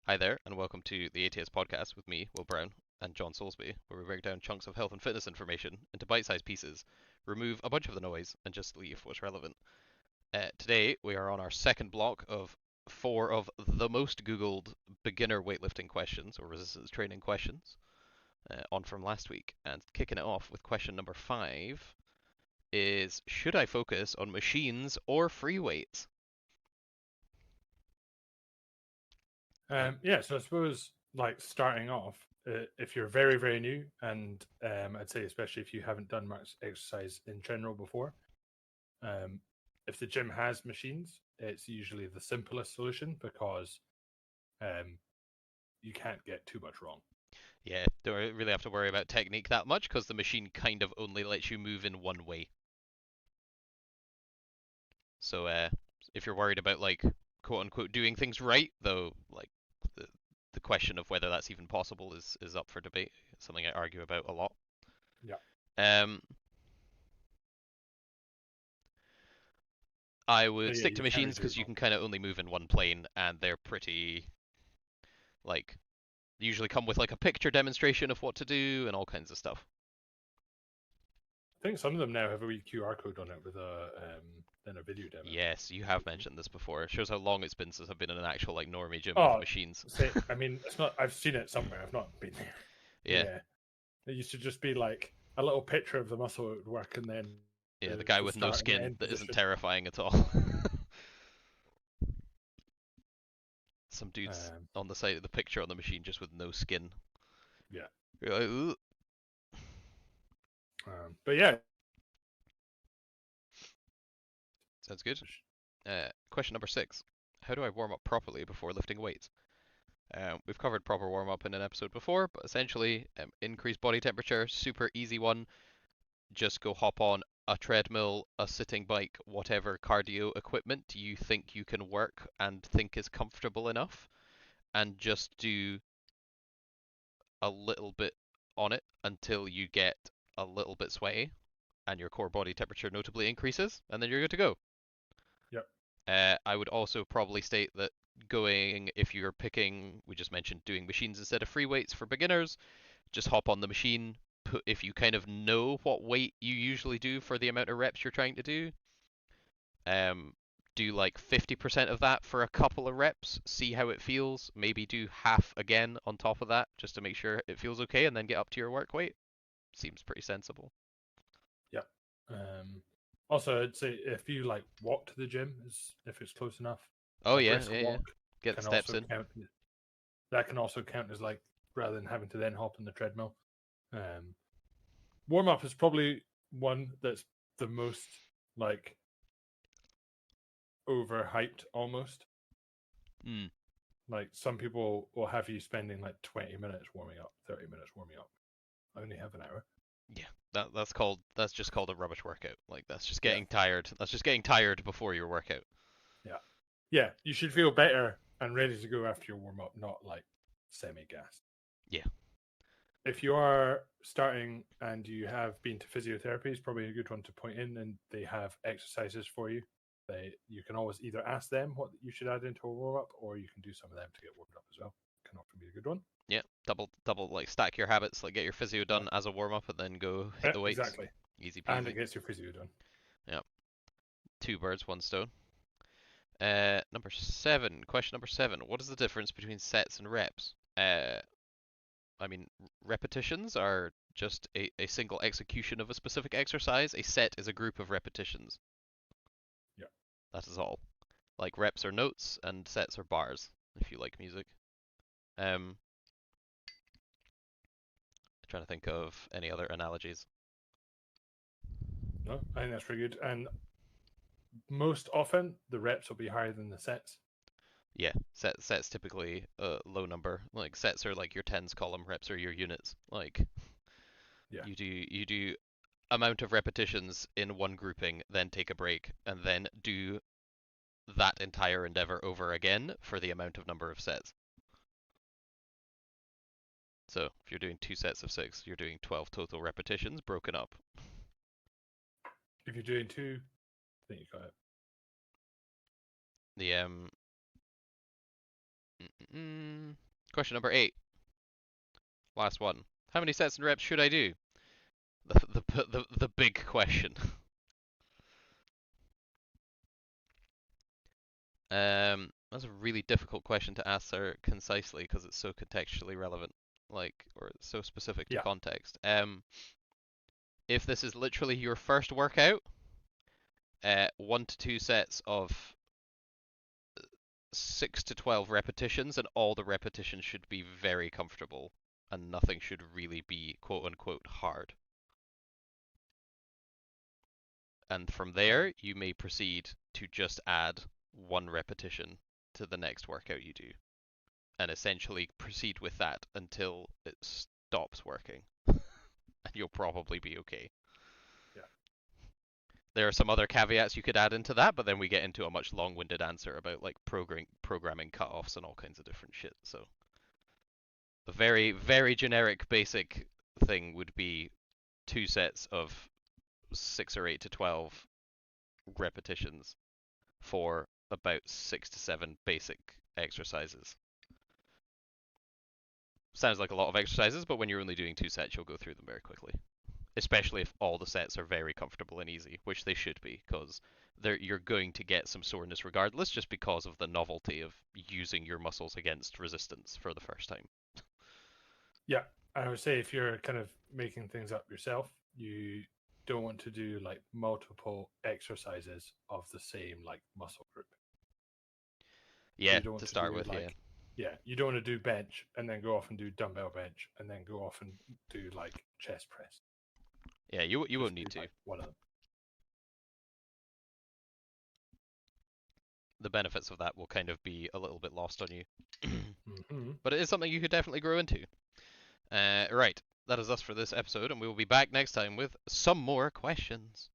Hi there, and welcome to the ATS podcast with me, Will Brown, and John Soulsby, where we break down chunks of health and fitness information into bite-sized pieces, remove a bunch of the noise, and just leave what's relevant. Today, we are on our second block of 4 of the most Googled beginner weightlifting questions, or resistance training questions, on from last week. And kicking it off with question number 5 is, should I focus on machines or free weights? So I suppose like starting off, if you're very, very new, and I'd say especially if you haven't done much exercise in general before, um, if the gym has machines, it's usually the simplest solution because um, you can't get too much wrong. Yeah, don't really have to worry about technique that much because the machine kind of only lets you move in one way. So if you're worried about like quote unquote doing things right, though, like the the question of whether that's even possible is up for debate. It's something I argue about a lot. Yeah. Um, I So would yeah, stick to you can't really machines do because it you wrong. can kind of only move in one plane, and they're pretty like usually come with like a picture demonstration of what to do and all kinds of stuff. I think some of them now have a wee QR code on it with a then a video demo. Yes, you have mentioned this before. It shows how long it's been since I've been in an actual like normie gym with Oh, machines. say I mean it's not. I've seen it somewhere. I've not been there. Yeah, Yeah, it used to just be like a little picture of the muscle it would work, and then yeah, the guy the with no start and the skin end that isn't position. terrifying at all. Some dudes Um, on the side of the picture on the machine just with no skin. yeah. You're like, ooh. But yeah, Sounds good. Question number 6. How do I warm up properly before lifting weights? We've covered proper warm up in an episode before, but essentially, increase body temperature, super easy one. Just go hop on a treadmill, a sitting bike, whatever cardio equipment you think you can work and think is comfortable enough, and just do a little bit on it until you get a little bit sweaty and your core body temperature notably increases, and then you're good to go. yep. I would also probably state that going, if you're picking, we just mentioned doing machines instead of free weights for beginners, just hop on the machine. If you kind of know what weight you usually do for the amount of reps you're trying to do, um, do like 50% of that for a couple of reps, see how it feels. Maybe do half again on top of that just to make sure it feels okay, and then get up to your work weight. Seems pretty sensible. Yep. Also, I'd say if you like walk to the gym, is if it's close enough, Oh a yeah, brisk yeah, yeah. walk Get the can steps also in. count. That can also count as like rather than having to then hop on the treadmill. Um, Warm up is probably one that's the most like overhyped almost. Mm. Like some people will have you spending like 20 minutes warming up, 30 minutes warming up. I only have an hour. Yeah, that's just called a rubbish workout. Like that's just Yeah. getting tired. That's just getting tired before your workout. Yeah. Yeah. You should feel better and ready to go after your warm up, not like semi gassed. Yeah. If you are starting and you have been to physiotherapy, it's probably a good one to point in, and they have exercises for you. You can always either ask them what you should add into a warm up, or you can do some of them to get warmed up as well. Can often be a good one. Yeah. Double like stack your habits, like get your physio Yeah, done as a warm up and then go hit the weights. exactly. Easy And it peasy. gets your physio done. Yeah. Two birds, one stone. Question number 7. What is the difference between sets and reps? I mean, repetitions are just a single execution of a specific exercise. A set is a group of repetitions. Yeah. That is all. Like reps are notes and sets are bars, if you like music. Um, trying to think of any other analogies. No, I think that's pretty good. And most often, the reps will be higher than the sets. Yeah, sets typically a low number. Like sets are like your tens column, reps are your units. Like Yeah. you do amount of repetitions in one grouping, then take a break, and then do that entire endeavor over again for the amount of number of sets. So if you're doing 2 sets of 6, you're doing 12 total repetitions broken up. If you're doing two, I think you got it. The Question number 8. Last one. How many sets and reps should I do? The big question. That's a really difficult question to answer concisely because it's so contextually relevant, or so specific to Yeah. context. If this is literally your first workout, 1 to 2 sets of 6 to 12 repetitions, and all the repetitions should be very comfortable, and nothing should really be quote unquote hard. And from there, you may proceed to just add 1 repetition to the next workout you do, and essentially proceed with that until it stops working, and you'll probably be okay. Yeah. There are some other caveats you could add into that, but then we get into a much long-winded answer about like programming cutoffs and all kinds of different shit. So the very, very generic basic thing would be 2 sets of 6 or 8 to 12 repetitions for about 6 to 7 basic exercises. Sounds like a lot of exercises, but when you're only doing 2 sets, you'll go through them very quickly. Especially if all the sets are very comfortable and easy, which they should be, because you're going to get some soreness regardless, just because of the novelty of using your muscles against resistance for the first time. Yeah, I would say if you're kind of making things up yourself, you don't want to do like multiple exercises of the same like muscle group. Yeah, You don't want to to start do with, like, yeah, you don't want to do bench and then go off and do dumbbell bench and then go off and do like chest press. Yeah, you Just won't do need to. like one of them. The benefits of that will kind of be a little bit lost on you. Mm-hmm. But it is something you could definitely grow into. Right, that is us for this episode, and we will be back next time with some more questions.